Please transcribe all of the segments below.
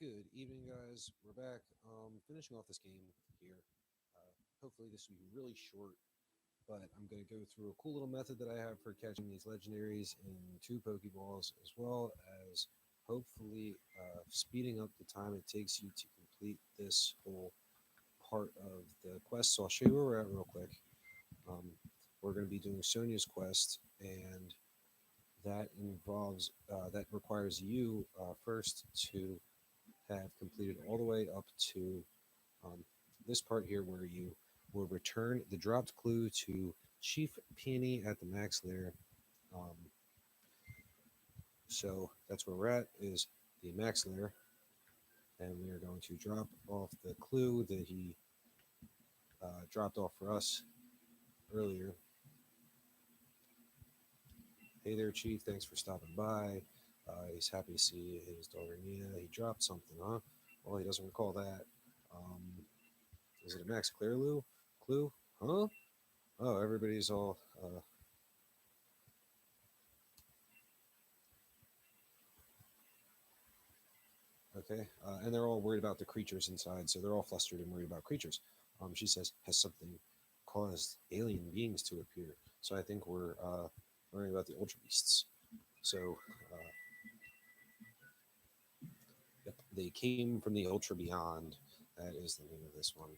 Good evening, guys. We're back. Finishing off this game here. Hopefully, this will be really short, but I'm going to go through a cool little method that I have for catching these legendaries in two Pokeballs, as well as hopefully speeding up the time it takes you to complete this whole part of the quest. So I'll show you where we're at real quick. Um, we're going to be doing Sonia's quest, and that requires you first to have completed all the way up to um, this part here where you will return the dropped clue to Chief Peony at the max lair. Um, so that's where we're at, is the max lair, and we are going to drop off the clue that he dropped off for us earlier. Hey there, Chief. Thanks for stopping by. He's happy to see his daughter Nia. He dropped something, huh? Well, he doesn't recall that. Um, is it a Max Clearloo clue? Huh? Oh, everybody's all okay, and they're all worried about the creatures inside, so they're all flustered and worried about creatures. She says, "Has something caused alien beings to appear?" So I think we're worrying about the Ultra Beasts. So, yep, they came from the Ultra Beyond. That is the name of this one,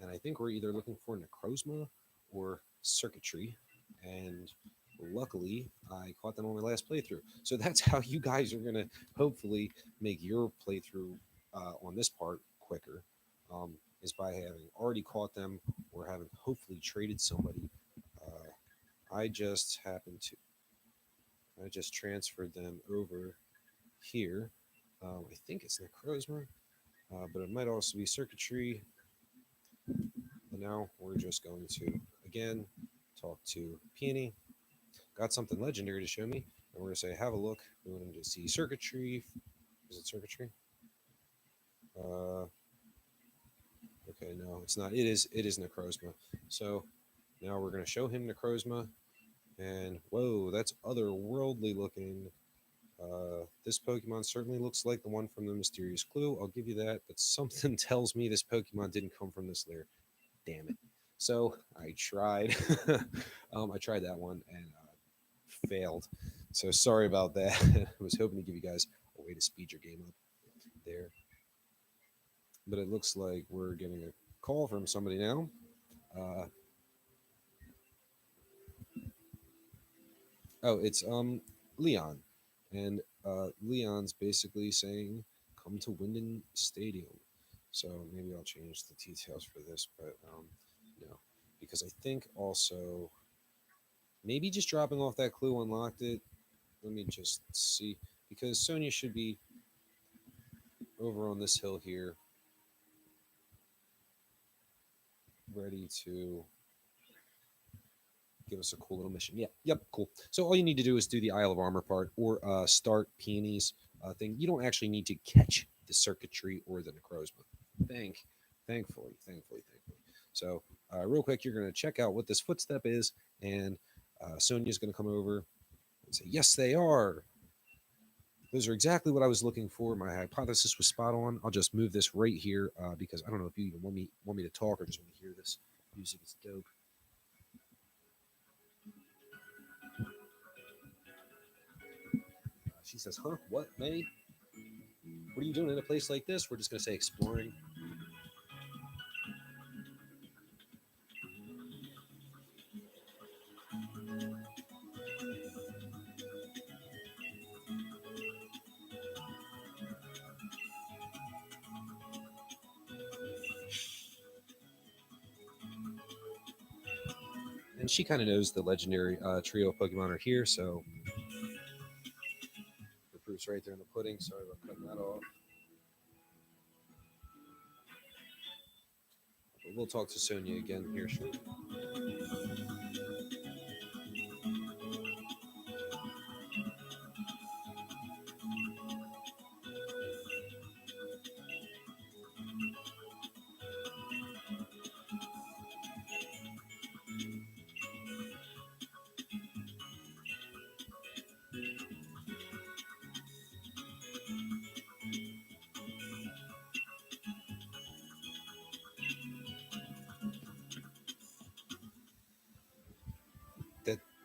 and I think we're either looking for Necrozma or Circuitry, and luckily I caught them on my last playthrough. So that's how you guys are going to hopefully make your playthrough on this part quicker, is by having already caught them or having hopefully traded somebody. I just happened to, I just transferred them over here. I think it's Necrozma, but it might also be Circuitry. And now we're just going to, again, talk to Peony. Got something legendary to show me. And we're going to say, have a look. We want him to see Circuitry. Is it Circuitry? Uh, okay, no, it's not. It is Necrozma. So now we're going to show him Necrozma. And whoa, that's otherworldly looking. This Pokemon certainly looks like the one from the Mysterious Clue. I'll give you that. But something tells me this Pokemon didn't come from this lair. Damn it. So I tried. I tried that one and failed. So sorry about that. I was hoping to give you guys a way to speed your game up there. But it looks like we're getting a call from somebody now. Uh, it's Leon, and Leon's basically saying, "Come to Winden Stadium." So maybe I'll change the details for this, but no, because I think also maybe just dropping off that clue unlocked it. Let me just see, because Sonia should be over on this hill here, ready to give us a cool little mission. Yeah, yep, cool. So all you need to do is do the Isle of Armor part or start Peony's thing. You don't actually need to catch the Circuitry or the Necrozma. Thankfully. So real quick, you're going to check out what this footstep is, and Sonia's going to come over and say, "Yes, they are. Those are exactly what I was looking for. My hypothesis was spot on. I'll just move this right here because I don't know if you even want me to talk or just want to hear this music. It's dope." She says, "Huh? What, May? What are you doing in a place like this?" We're just going to say exploring. And she kind of knows the legendary trio of Pokemon are here, so the proof's right there in the pudding. Sorry about cutting that off. But we'll talk to Sonia again here shortly.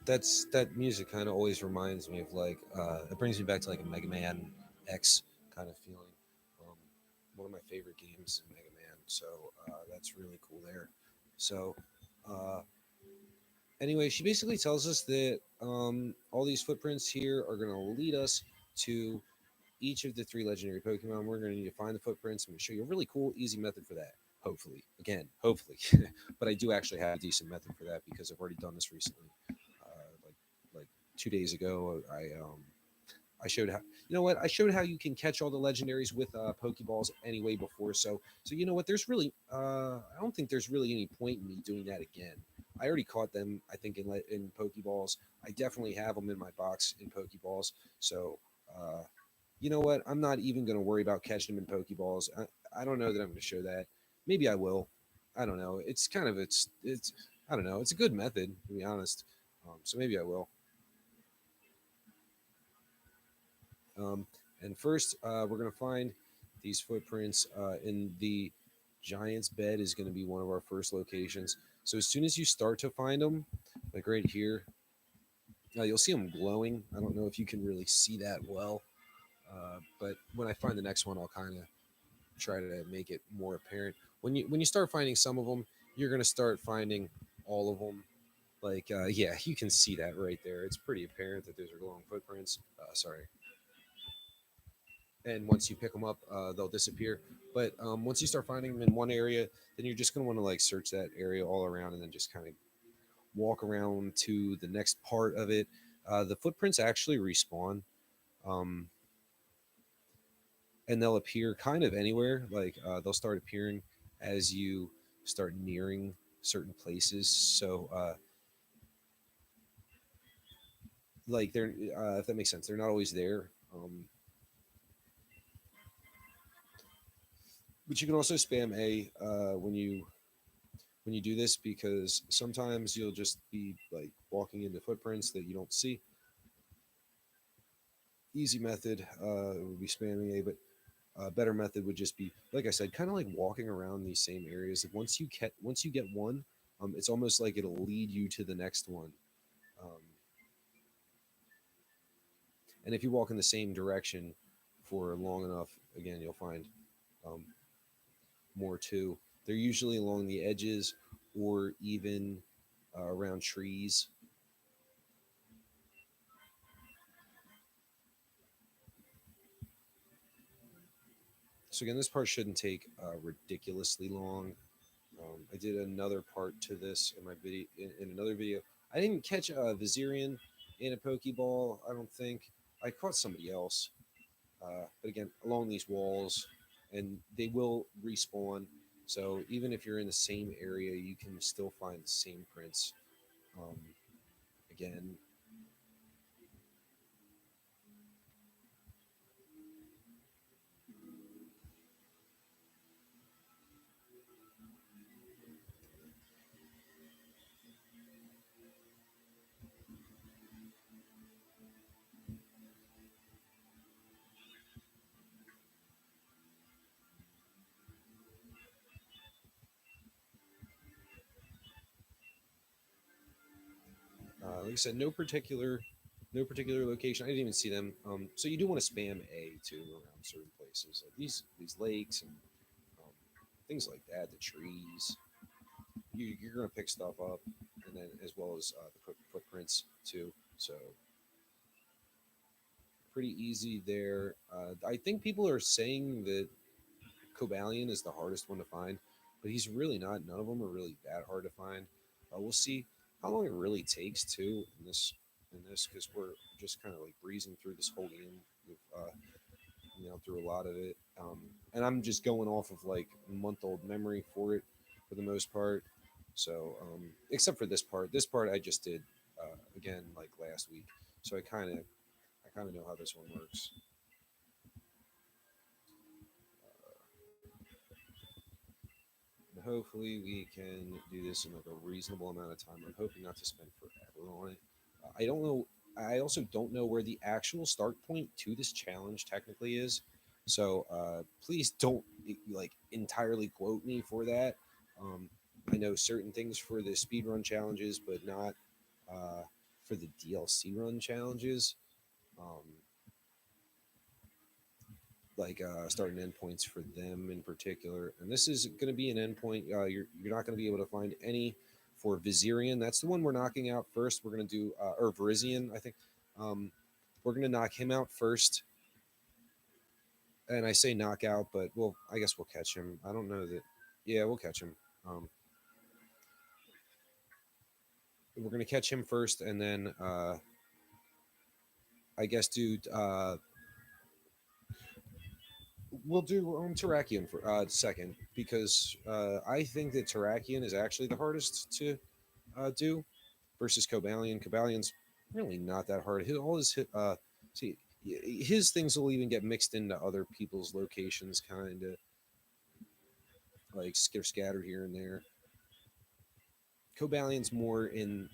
that music kind of always reminds me of like it brings me back to like a Mega Man X kind of feeling. Um, One of my favorite games in Mega Man, so that's really cool there. So uh, anyway, she basically tells us that all these footprints here are going to lead us to each of the three legendary Pokemon. We're going to need to find the footprints. I'm going to show you a really cool, easy method for that. Hopefully, again, hopefully, but I do actually have a decent method for that because I've already done this recently. Like 2 days ago, I showed how you know what I showed how you can catch all the legendaries with Pokeballs anyway before. So you know what? There's really I don't think there's really any point in me doing that again. I already caught them. I think in Pokeballs. I definitely have them in my box in Pokeballs. So uh, you know what? I'm not even going to worry about catching them in Pokeballs. I don't know that I'm going to show that. Maybe I will. I don't know. It's kind of it's I don't know. It's a good method to be honest. So maybe I will. Um, and first, we're going to find these footprints in the Giant's bed is going to be one of our first locations. So as soon as you start to find them, like right here, you'll see them glowing. I don't know if you can really see that well, but when I find the next one, I'll kind of try to make it more apparent. When you start finding some of them, you're going to start finding all of them. Like yeah, you can see that right there. It's pretty apparent that those are glowing footprints. Sorry, and once you pick them up, they'll disappear. But once you start finding them in one area, then you're just going to want to like search that area all around, and then just kind of walk around to the next part of it. The footprints actually respawn, um, and they'll appear kind of anywhere. Like they'll start appearing as you start nearing certain places. So like they're if that makes sense, they're not always there. But you can also spam A when you do this because sometimes you'll just be like walking into footprints that you don't see. Easy method would be spamming A, but a better method would just be, like I said, kind of like walking around these same areas. Once you get one, it's almost like it'll lead you to the next one. Um, and if you walk in the same direction for long enough, again, you'll find um, more too. They're usually along the edges or even around trees. So again, this part shouldn't take ridiculously long. I did another part to this in my video in another video. I didn't catch a Vizirian in a Pokeball. I don't think I caught somebody else. But again, along these walls, and they will respawn. So even if you're in the same area, you can still find the same prints. Um, Again, like I said, no particular location. I didn't even see them. So you do want to spam A too around certain places, like these lakes and um, things like that. The trees. You're gonna pick stuff up, and then as well as the footprints too. So pretty easy there. I think people are saying that Cobalion is the hardest one to find, but he's really not. None of them are really that hard to find. We'll see how long it really takes too in this because we're just kind of like breezing through this whole game. We've through a lot of it, and I'm just going off of like month-old memory for it for the most part. So except for this part, I just did again like last week, so I kind of know how this one works. And hopefully we can do this in like a reasonable amount of time. I'm hoping not to spend forever on it. I don't know. I also don't know where the actual start point to this challenge technically is. So please don't like entirely quote me for that. Um, I know certain things for the speedrun challenges, but not. Uh, for the DLC run challenges, um, like start and end points for them in particular. And this is going to be an endpoint. You're not going to be able to find any for Vizirian. That's the one we're knocking out first. We're going to do or Verizian, I think. Um, we're going to knock him out first. And I say knockout, but I guess we'll catch him. I don't know that. Yeah, we'll catch him. Um, we're going to catch him first, and then I guess do we'll do Terrakion for second because I think that Terrakion is actually the hardest to do versus Cobalion. Cobalion's really not that hard. All his see his things will even get mixed into other people's locations, kind of like scattered here and there. Cobalion's more in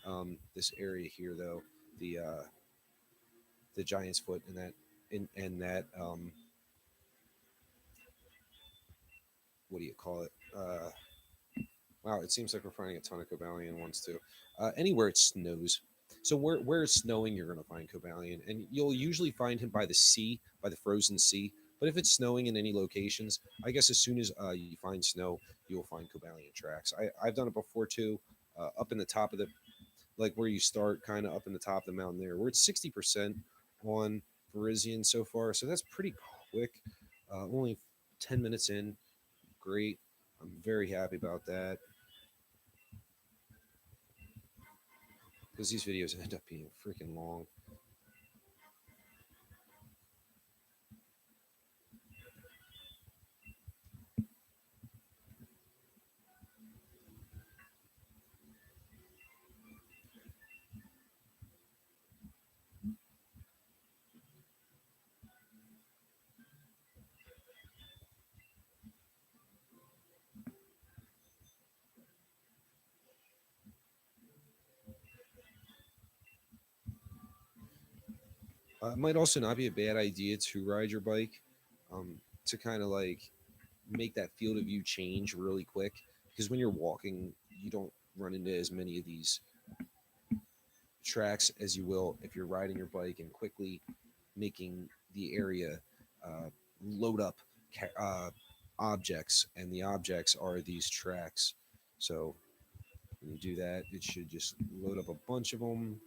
this area here, though. The Giant's Foot and that in that what do you call it? Wow, it seems like we're finding a ton of Cobalion ones too. Anywhere it snows. So where it's snowing, you're going to find Cobalion, and you'll usually find him by the sea, by the frozen sea. But if it's snowing in any locations, I guess as soon as you find snow, you'll find Cobalion tracks. I've done it before too, up in the top of the like where you start, kind of up in the top of the mountain there. We're at 60% on Verizian so far, so that's pretty quick. Only 10 minutes in, great. I'm very happy about that. Because these videos end up being freaking long. It might also not be a bad idea to ride your bike to kind of like make that field of view change really quick. Because when you're walking, you don't run into as many of these tracks as you will if you're riding your bike and quickly making the area uh, load up objects. And the objects are these tracks. So when you do that, it should just load up a bunch of them.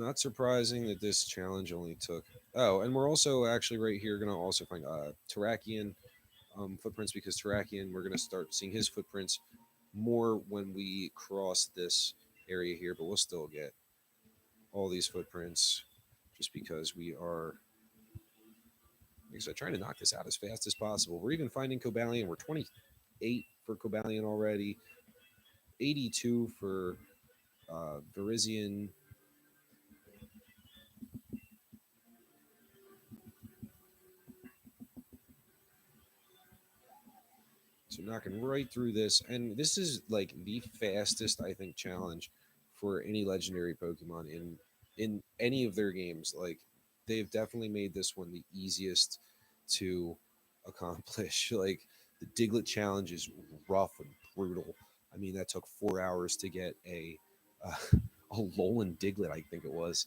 Not surprising that this challenge only took. Oh, and we're also actually right here going to also find Terrakian footprints because Terrakian, we're going to start seeing his footprints more when we cross this area here, but we'll still get all these footprints just because we are, like I said, trying to knock this out as fast as possible. We're even finding Cobalion. We're 28 for Cobalion already, 82 for Verizian. So knocking right through this, and this is like the fastest I think challenge for any legendary Pokemon in any of their games. Like they've definitely made this one the easiest to accomplish. Like the Diglett challenge is rough and brutal. I mean, that took 4 hours to get uh, a Alolan Diglett, I think it was.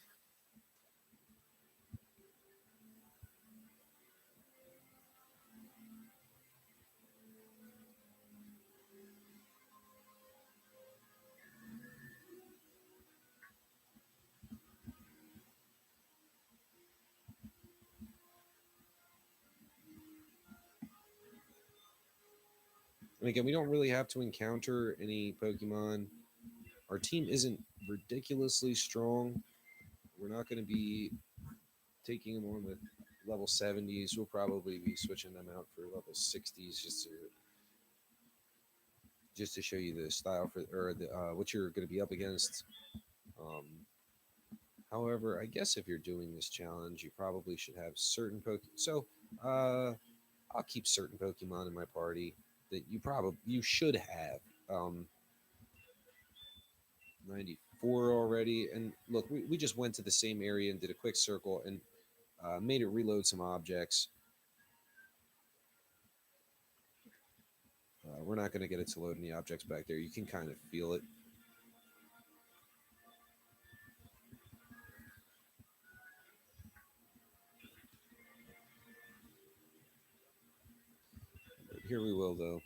And again, we don't really have to encounter any Pokemon. Our team isn't ridiculously strong. We're not going to be taking them on with level 70s. We'll probably be switching them out for level 60s just to show you the style for or the what you're going to be up against. Um, However, I guess if you're doing this challenge, you probably should have certain Pokemon. So I'll keep certain Pokemon in my party that you should have. 94 already, and look, we just went to the same area and did a quick circle, and Made it reload some objects. We're not going to get it to load any objects back there. You can kind of feel it. But here we will, though.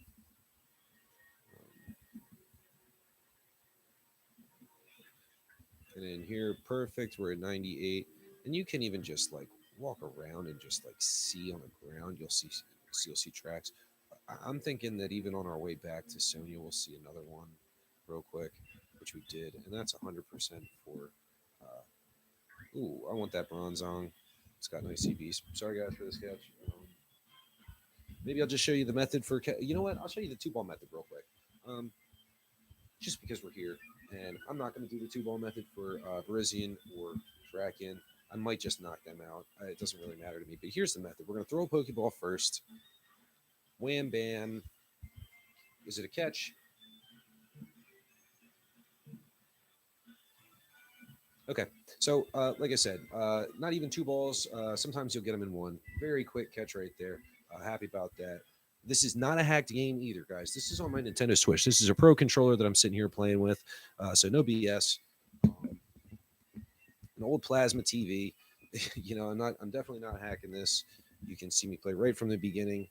And in here, perfect. We're at 98. And you can even just like walk around and just like see on the ground. You'll see tracks. I'm thinking that even on our way back to Sonia, we'll see another one real quick, which we did, and that's 100% for. Ooh, I want that bronze on. It's got nice CVs. Sorry guys for this catch. Maybe I'll just show you the method for. You know what? I'll show you the two ball method real quick. Um, just because we're here, and I'm not going to do the two ball method for Parisian or Drakian. I might just knock them out. It doesn't really matter to me. But here's the method: we're going to throw a Pokeball first. Wham bam. Is it a catch? Okay. So, like I said, not even two balls. Sometimes you'll get them in one. Very quick catch right there. Happy about that. This is not a hacked game either, guys. This is on my Nintendo Switch. This is a pro controller that I'm sitting here playing with. So no BS. An old plasma TV. I'm definitely not hacking this. You can see me play right from the beginning.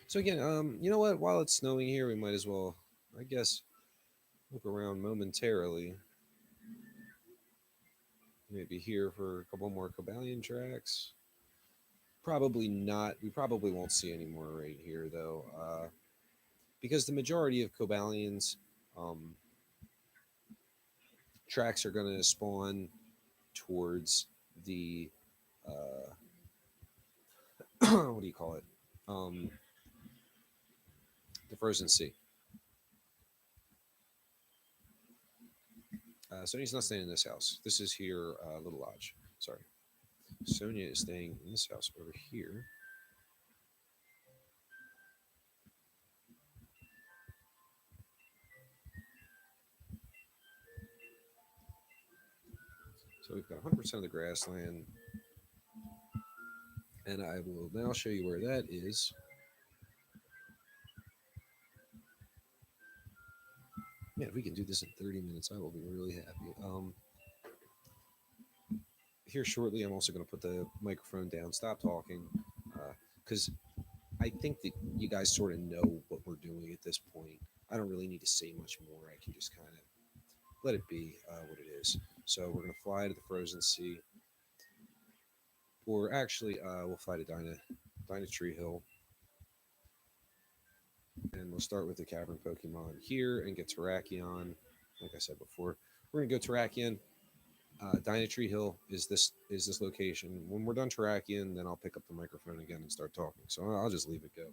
So again, you know what? While it's snowing here, we might as well, I guess, look around momentarily. Maybe here for a couple more Cobalion tracks. Probably not. We probably won't see any more right here, though, because the majority of Cobalions um, tracks are going to spawn towards the what do you call it? Um, the Frozen Sea. Sonia's not staying in this house. This is here, Little Lodge. Sorry. Sonia is staying in this house over here. So we've got 100% of the grassland. And I will now show you where that is. Man, if we can do this in 30 minutes, I will be really happy. Here shortly, I'm also going to put the microphone down, stop talking, because I think that you guys sort of know what we're doing at this point. I don't really need to say much more. I can just kind of let it be what it is. So we're going to fly to the Frozen Sea, or actually, we'll fly to Dyna Tree Hill, and we'll start with the Cavern Pokemon here and get Terrakion. Like I said before, we're going to go Terrakion. Dynatree Hill is this location. When we're done Terrakion, then I'll pick up the microphone again and start talking. So I'll just leave it go.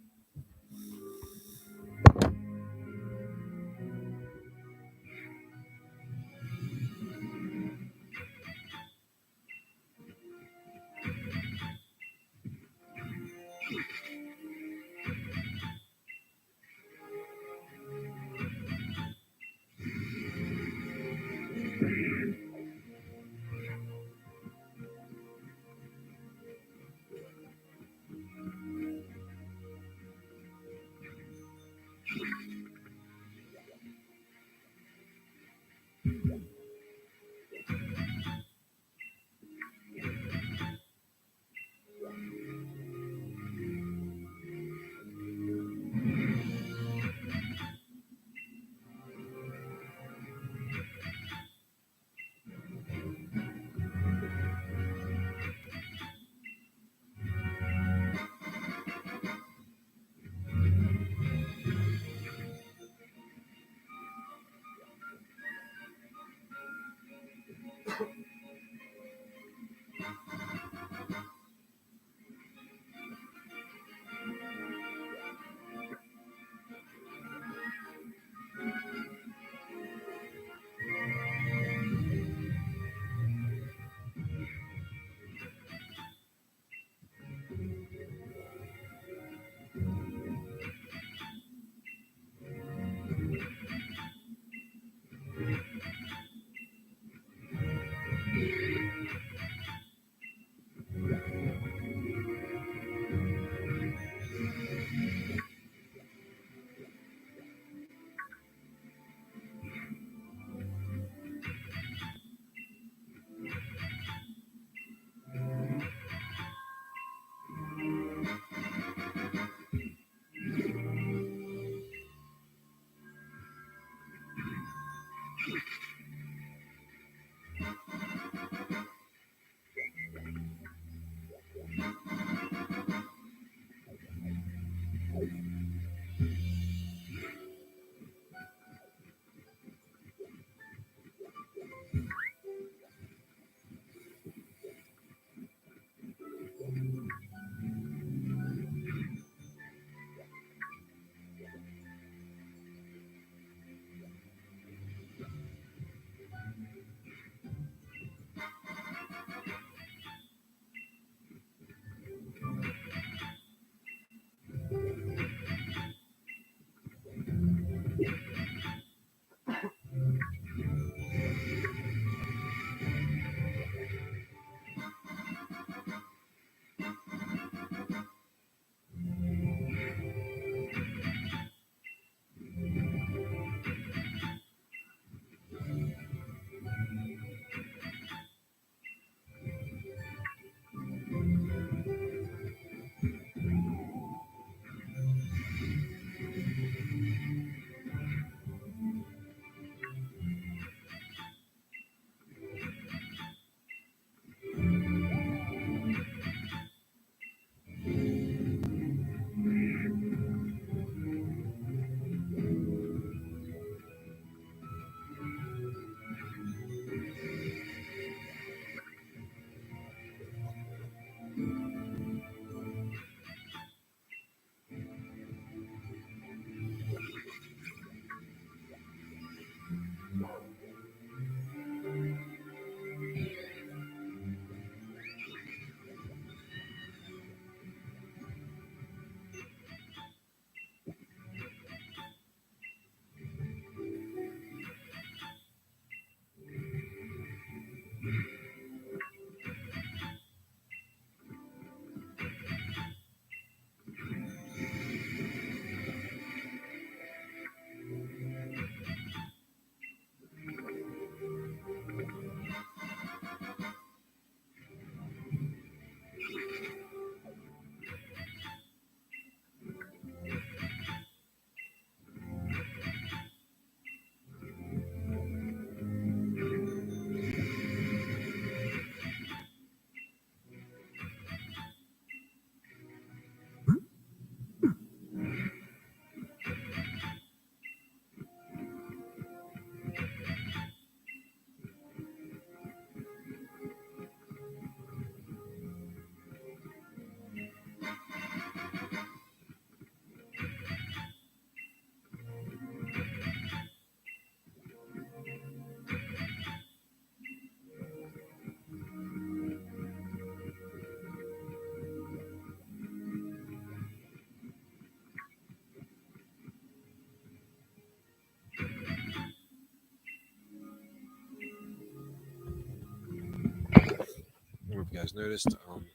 you guys noticed.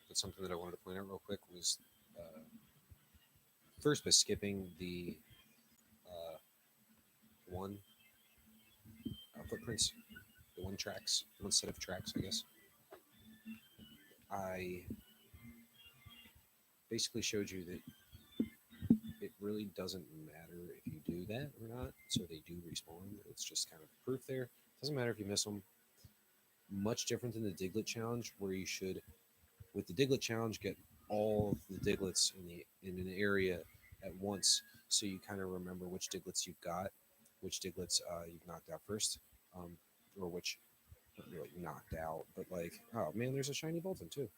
But something that I wanted to point out real quick was uh, first by skipping the uh, one footprints, the one tracks, one set of tracks, I guess. I basically showed you that it really doesn't matter if you do that or not. So they do respawn. It's just kind of proof there. Doesn't matter if you miss them. Much different than the Diglett challenge, where you should, with the Diglett challenge, get all the Diglets in an area at once, so you kind of remember which Diglets you've got, which Diglets you've knocked out first, um, or which not really knocked out, but like, oh man, there's a shiny Bolton too,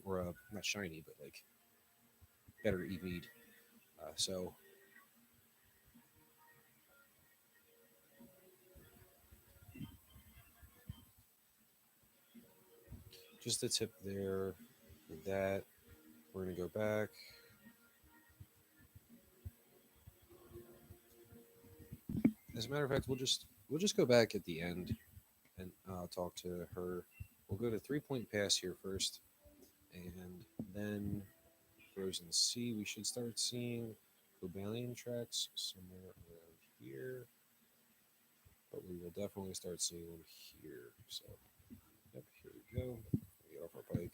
or a not shiny, but like better EV'd. So just a tip there with that. We're gonna go back. As a matter of fact, we'll just go back at the end and talk to her. We'll go to 3 Point Pass here first, and then Frozen Sea. We should start seeing Cobalion tracks somewhere around here, but we will definitely start seeing them here. So, yep, here we go. We get off our bike.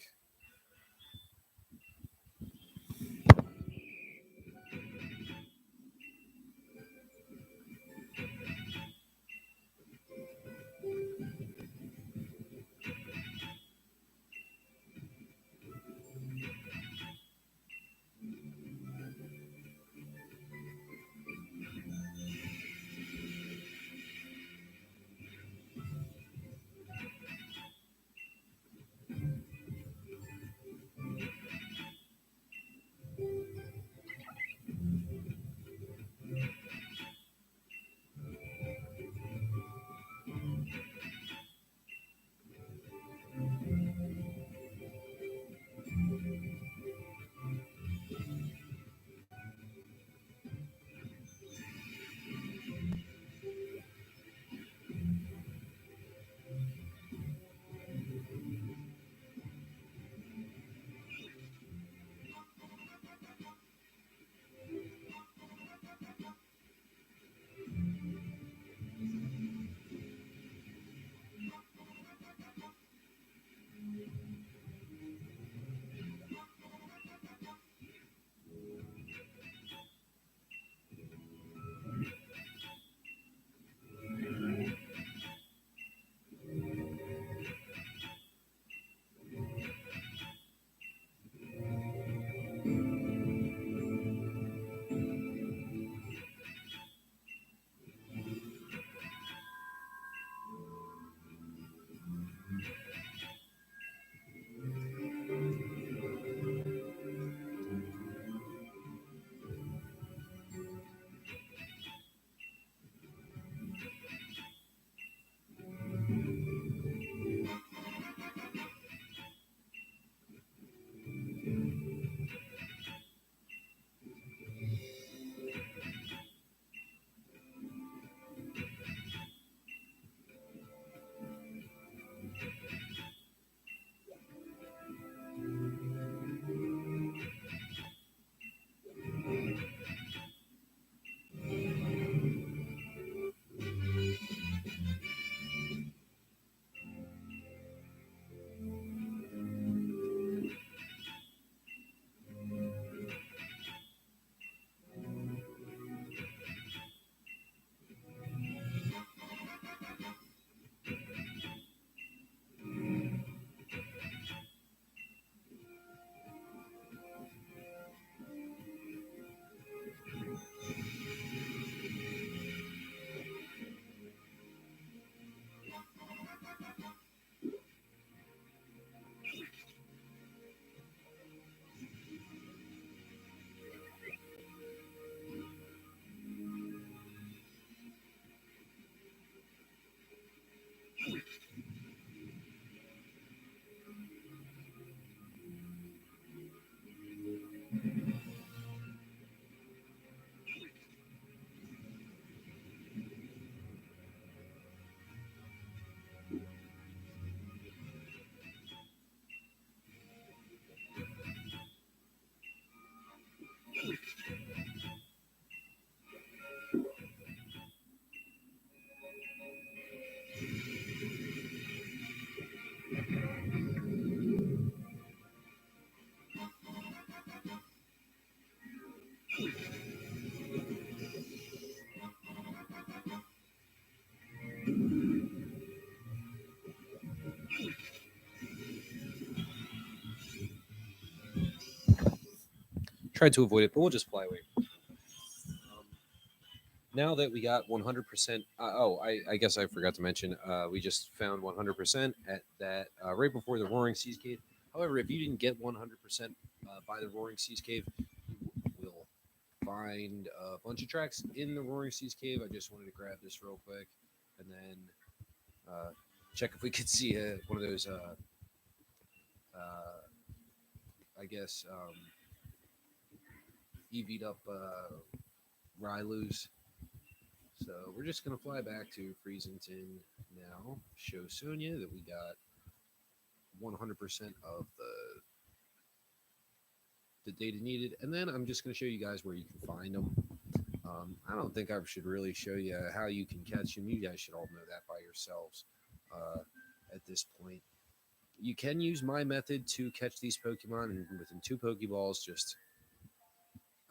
tried to avoid it, but we'll just fly away. Now that we got 100%, I guess I forgot to mention, we just found 100% at that right before the Roaring Seas Cave. However, if you didn't get 100% by the Roaring Seas Cave, you will find a bunch of tracks in the Roaring Seas Cave. I just wanted to grab this real quick and then uh, check if we could see one of those, I guess, EV'd up Rylus. So we're just gonna fly back to Freezington now. Show Sonia that we got 100% of the data needed, and then I'm just gonna show you guys where you can find them. I don't think I should really show you how you can catch them. You guys should all know that by yourselves uh, at this point. You can use my method to catch these Pokemon, and within 2 Pokeballs, just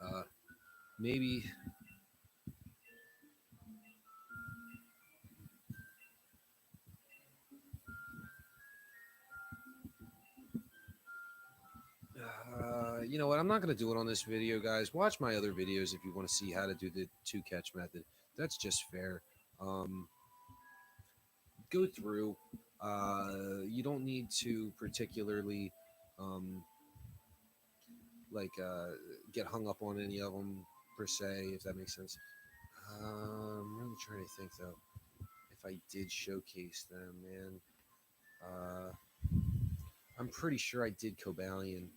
uh, maybe you know what? I'm not going to do it on this video, guys. Watch my other videos if you want to see how to do the 2 catch method. That's just fair. Um, go through. You don't need to particularly um, get hung up on any of them per se, if that makes sense. I'm really trying to think though. If I did showcase them, man, uh, I'm pretty sure I did Cobalion.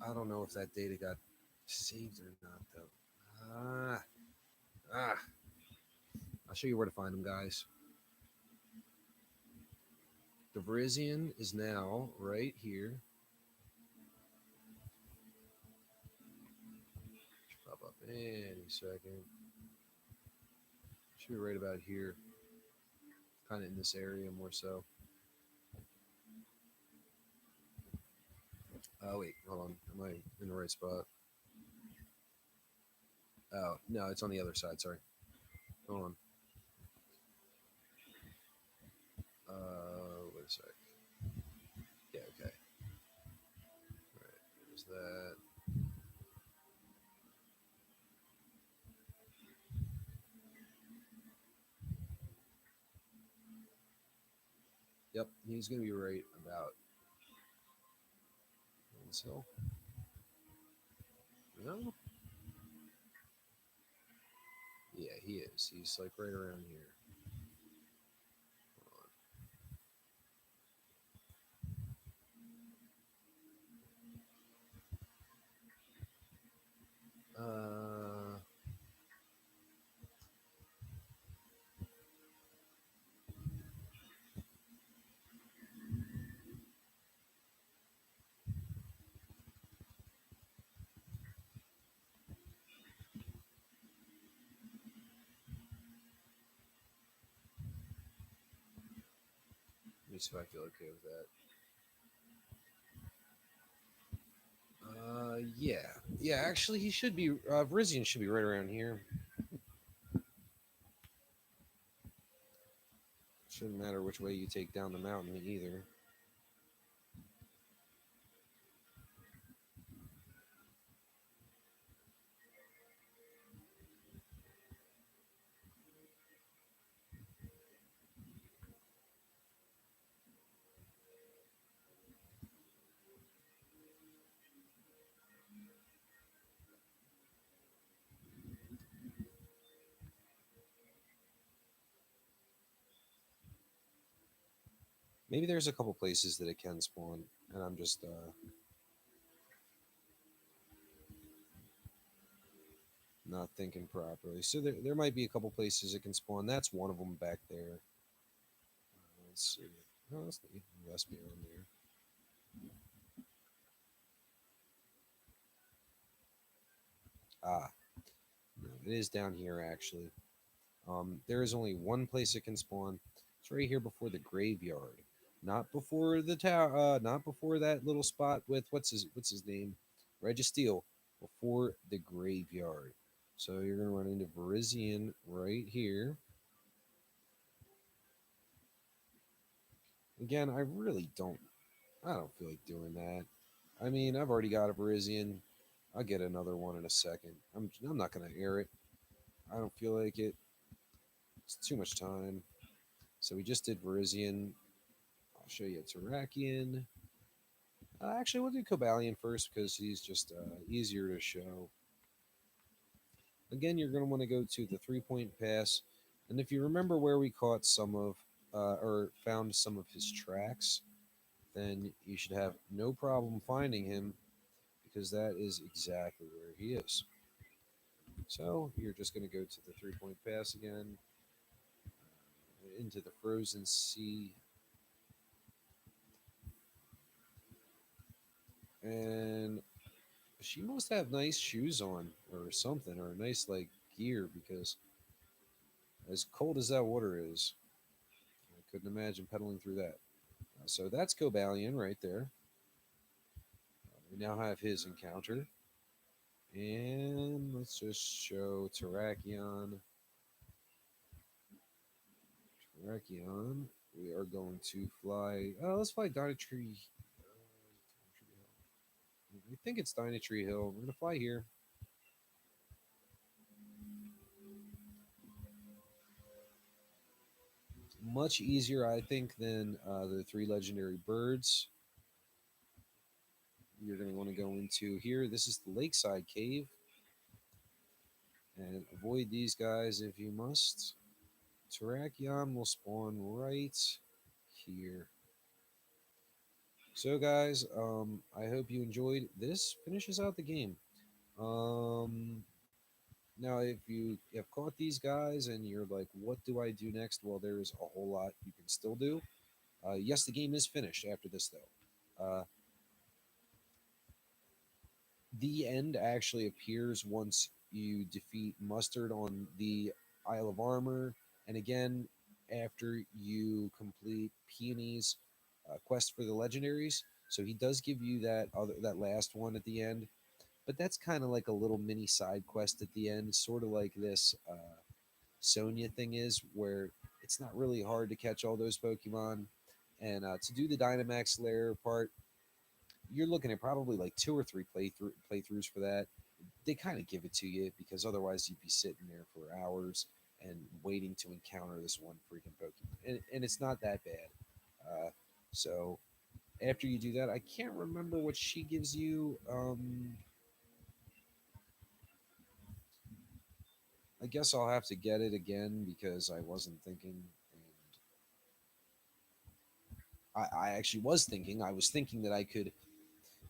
I don't know if that data got saved or not though. Ah, ah. I'll show you where to find them, guys. The Virizion is now right here. Should pop up any second. Should be right about here. Kind of in this area more so. Oh, wait, hold on. Am I in the right spot? Oh, no, it's on the other side. Sorry. Hold on. Wait a sec. Yeah, okay. All right, there's that. Yep, he's going to be right about on this hill. No? Yeah, he is. He's like right around here. Uh, let me see if I feel okay with that. Yeah. Yeah, actually, he should be, Virizion should be right around here. Shouldn't matter which way you take down the mountain either. Maybe there's a couple places that it can spawn, and I'm just not thinking properly. So there might be a couple places it can spawn. That's one of them back there. Let's see. Oh, that's the west beyond there. Ah, no, it is down here actually. There is only one place it can spawn. It's right here before the graveyard, not before the tower. Not before that little spot with what's his name, Registeel. Before the graveyard. So you're gonna run into Virizion right here. Again, I really don't. I don't feel like doing that. I mean, I've already got a Virizion. I'll get another one in a second. I'm not gonna air it. I don't feel like it. It's too much time. So we just did Verizian. I'll show you Terrakian. Actually, we'll do Cobalion first because he's just easier to show. Again, you're going to want to go to the 3 point pass. And if you remember where we caught some of, or found some of his tracks, then you should have no problem finding him because that is exactly where he is. So you're just going to go to the 3 point pass again, into the frozen sea, and she must have nice shoes on or something, or a nice like gear because as cold as that water is, I couldn't imagine pedaling through that. So that's Cobalion right there. We now have his encounter. And let's just show Terrakion. Terrakion. We are going to fly. Let's fly Dynatree. I think it's Dynatree Hill. We're going to fly here. Much easier, I think, than the three legendary birds. You're going to want to go into here. This is the Lakeside Cave. And avoid these guys if you must. Terrakion will spawn right here. So, guys, I hope you enjoyed. This finishes out the game. Um, Now, if you have caught these guys and you're like, what do I do next? Well, there's a whole lot you can still do. Yes, the game is finished after this, though. The end actually appears once you defeat Mustard on the Isle of Armor, and again after you complete Peony's quest for the legendaries. So he does give you that last one at the end, but that's kind of like a little mini side quest at the end, sort of like this Sonia thing is, where it's not really hard to catch all those Pokemon. And to do the Dynamax lair part, you're looking at probably like two or three playthroughs for that. They kind of give it to you because otherwise you'd be sitting there for hours and waiting to encounter this one freaking Pokemon, and it's not that bad. So after you do that, I can't remember what she gives you. I guess I'll have to get it again because I wasn't thinking, and I actually was thinking. I was thinking that I could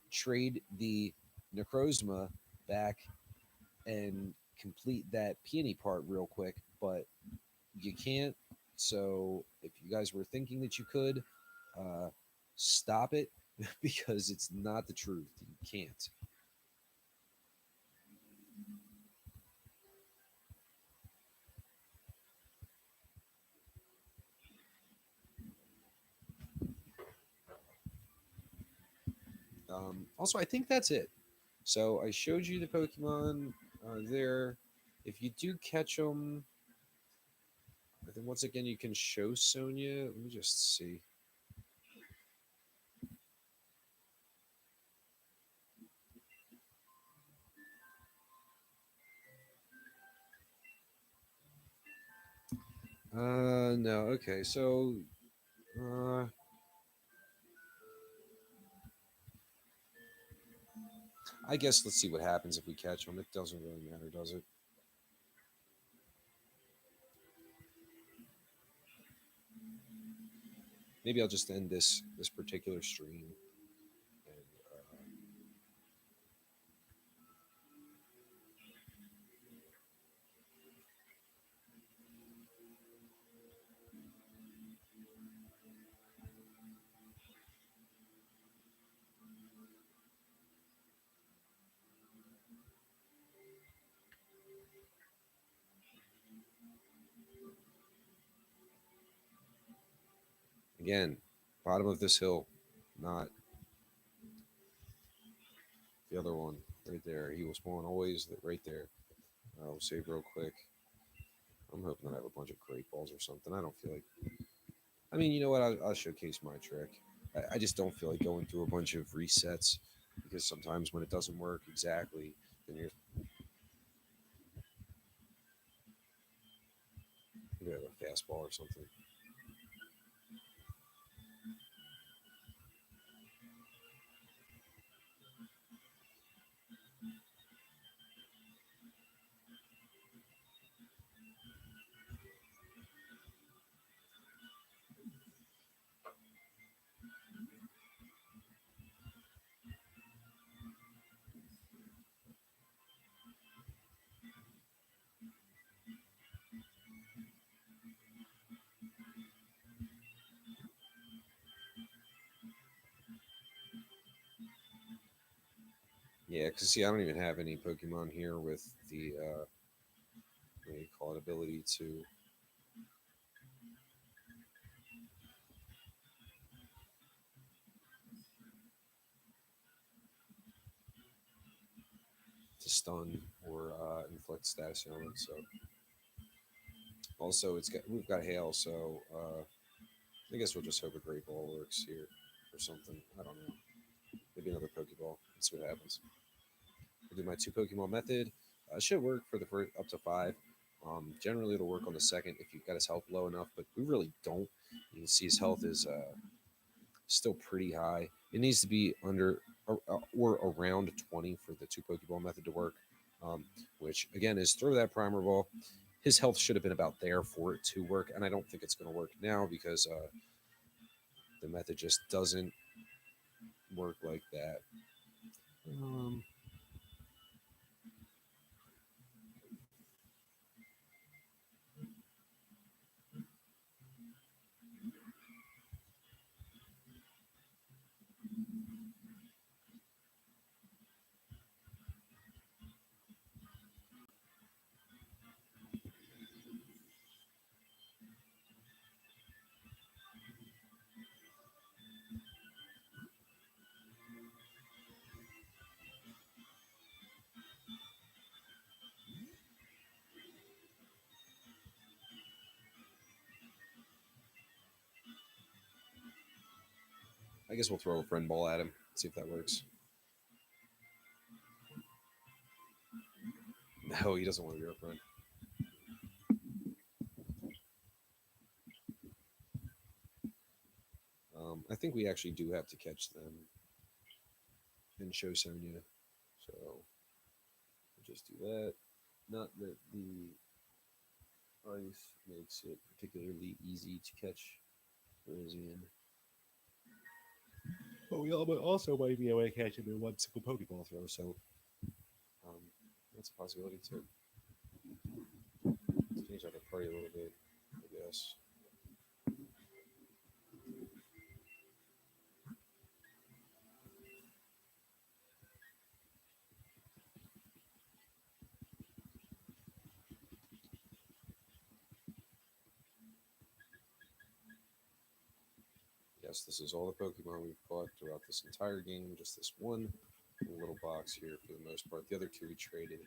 trade the Necrozma back and complete that peony part real quick, but you can't. So if you guys were thinking that you could, uh, stop it because it's not the truth. You can't. Also, I think that's it. So I showed you the Pokemon there. If you do catch them, I think once again you can show Sonia. Let me just see. No. Okay. So, uh, I guess let's see what happens if we catch them. It doesn't really matter, does it? Maybe I'll just end this particular stream. And again, bottom of this hill, not the other one right there. He will spawn always right there. I'll save real quick. I'm hoping that I have a bunch of great balls or something. I don't feel like. I mean, you know what? I'll showcase my trick. I just don't feel like going through a bunch of resets. because sometimes when it doesn't work exactly, then you have a fastball or something. Yeah, because see, I don't even have any Pokemon here with the what do you call it, ability to stun or inflict status ailments. So also, we've got hail, so I guess we'll just hope a great ball works here or something. I don't know. Maybe another Pokeball. Let's see what happens. I'll do my two Pokemon method. It should work for the first up to five. Generally, it'll work on the second if you've got his health low enough, but we really don't. You can see his health is still pretty high. It needs to be under or around 20 for the two Pokeball method to work, um, which again is throw that primer ball. His health should have been about there for it to work, and I don't think it's going to work now because the method just doesn't work like that. Um, I guess we'll throw a friend ball at him, see if that works. No, he doesn't want to be our friend. I think we actually do have to catch them and show Sonia. So we'll just do that. Not that the ice makes it particularly easy to catch Rosian. But we also might be able to catch him in one single Pokeball throw, so um, that's a possibility too. Change up the party a little bit, I guess. Yes, this is all the Pokemon we've caught throughout this entire game. Just this one little box here for the most part. The other two we traded.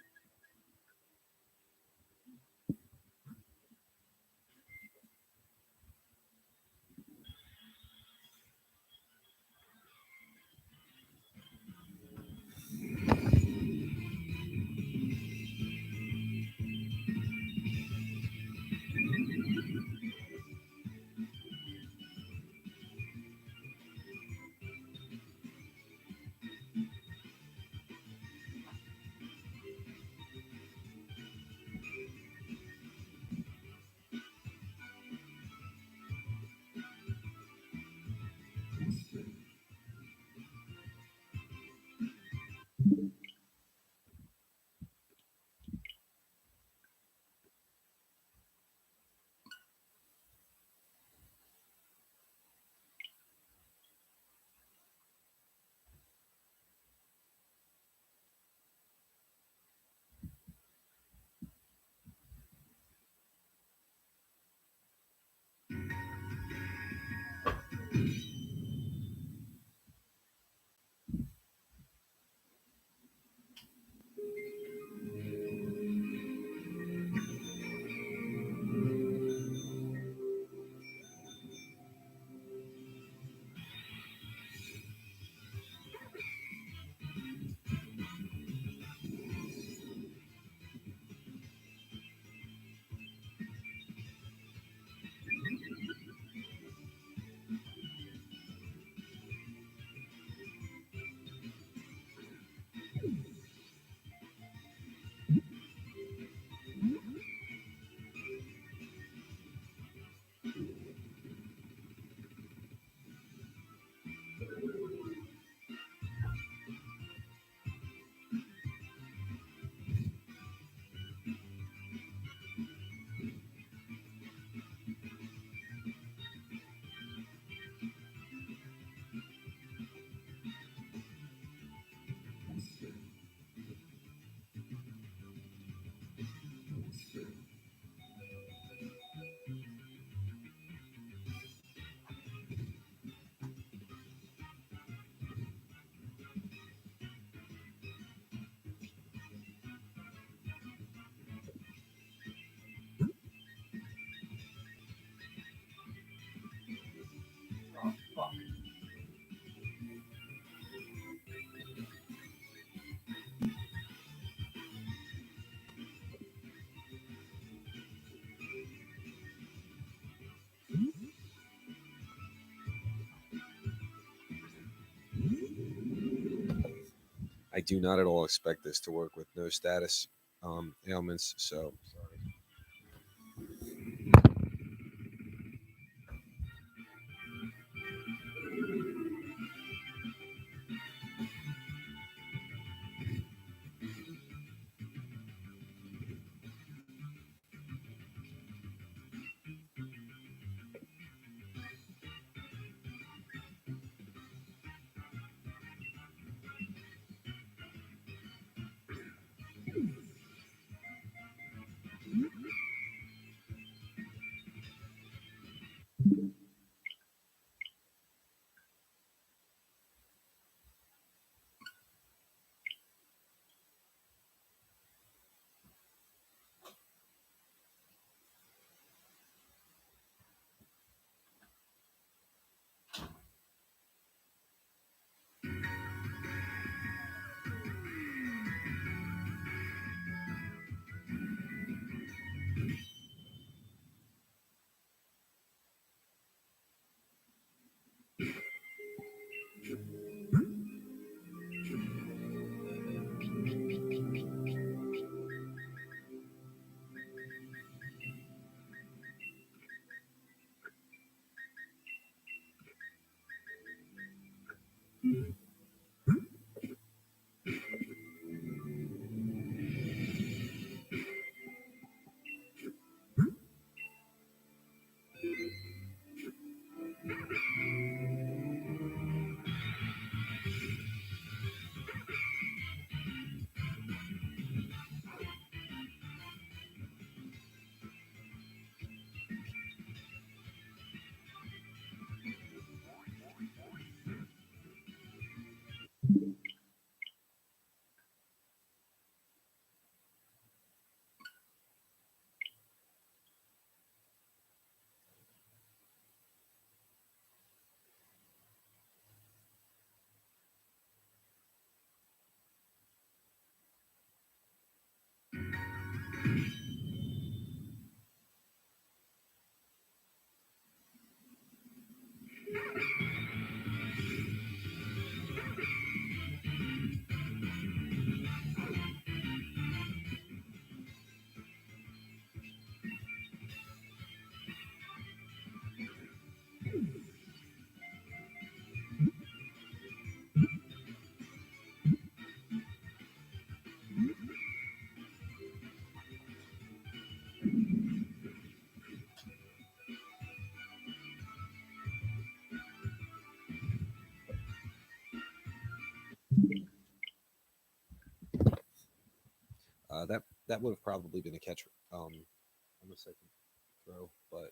I do not at all expect this to work with no status ailments. So that would have probably been a catch on the second throw, but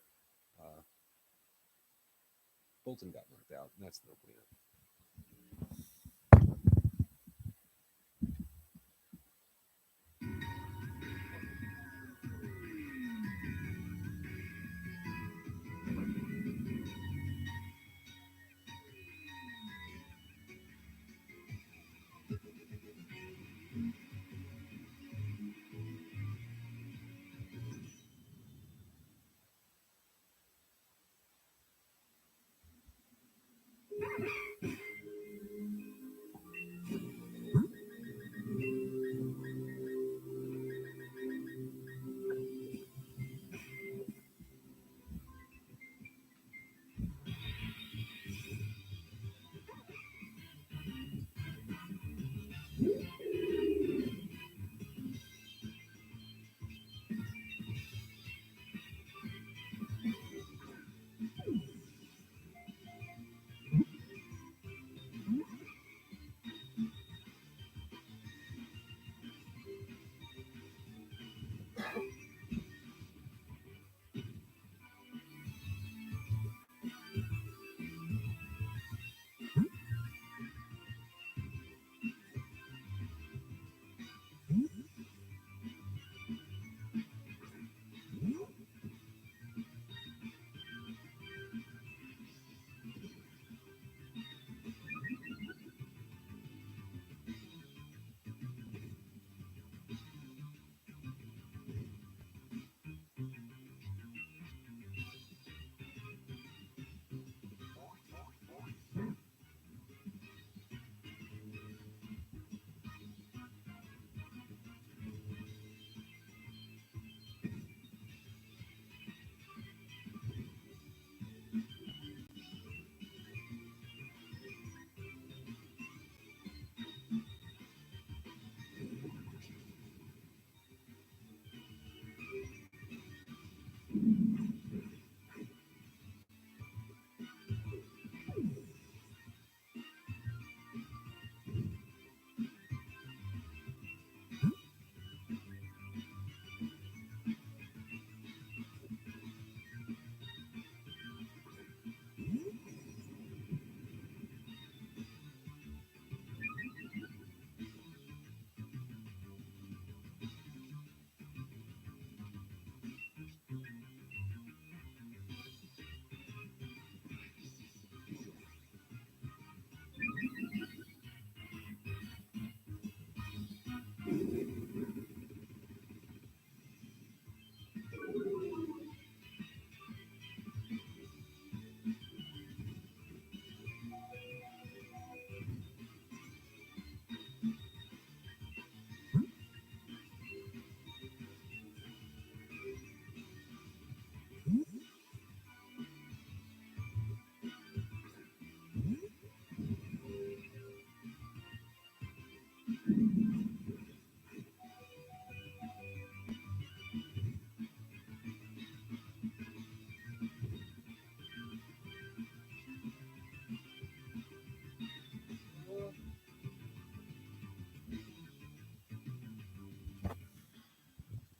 uh, Bolton got knocked out, and that's no cleanup.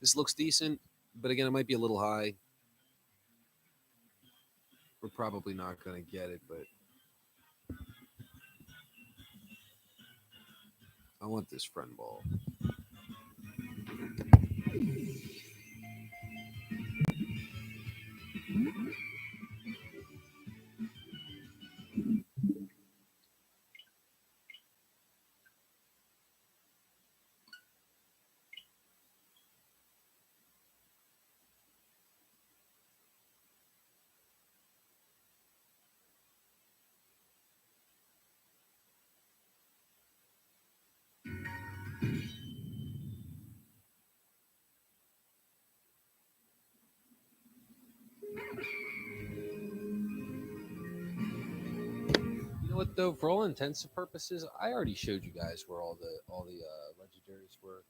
This looks decent, but again, it might be a little high. We're probably not going to get it, but I want this friend ball. You know what though? For all intents and purposes, I already showed you guys where all the legendaries were.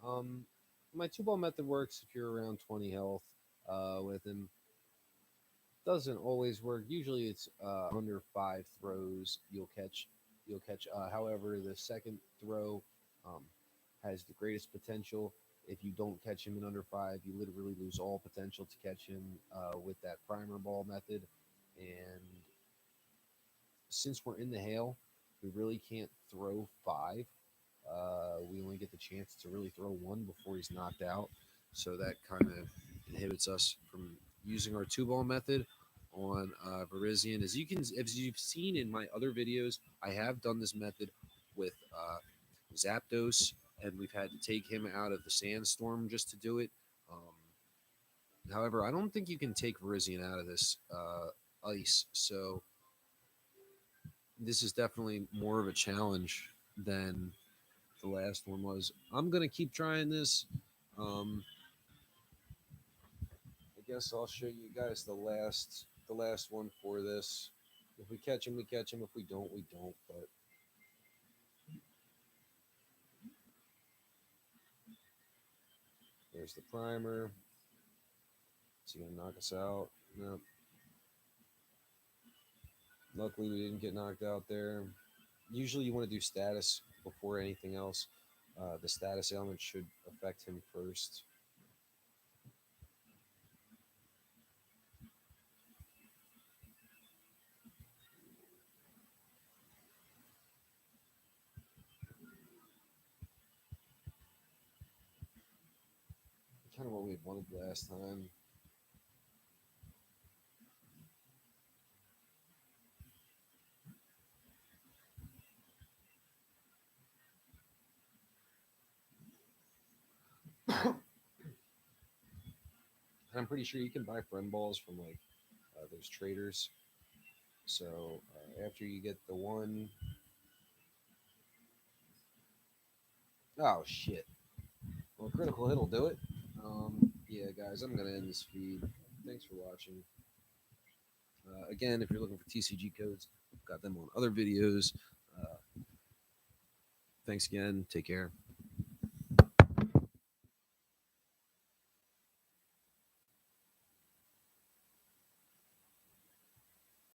Um, my two ball method works if you're around 20 health with him. Doesn't always work. Usually it's under 5 throws you'll catch. However, the second throw um, has the greatest potential. If you don't catch him in under 5, you literally lose all potential to catch him with that primer ball method. And since we're in the hail, we really can't throw 5. We only get the chance to really throw 1 before he's knocked out. So that kind of inhibits us from using our 2 ball method on Verizian. As you've seen in my other videos, I have done this method with Zapdos, and we've had to take him out of the sandstorm just to do it. However, I don't think you can take Verizian out of this ice. So this is definitely more of a challenge than the last one was. I'm gonna keep trying this. Um, I guess I'll show you guys the last one for this. If we catch him, we catch him. If we don't, we don't. But there's the primer. Is he gonna knock us out? No. Luckily, we didn't get knocked out there. Usually, you want to do status before anything else. The status element should affect him first. Kind of what we had wanted last time. And I'm pretty sure you can buy friend balls from like those traders. So after you get the one, oh shit! Well, critical hit will do it. Yeah, guys, I'm gonna end this feed. Thanks for watching. Again, if you're looking for TCG codes, I've got them on other videos. Thanks again. Take care.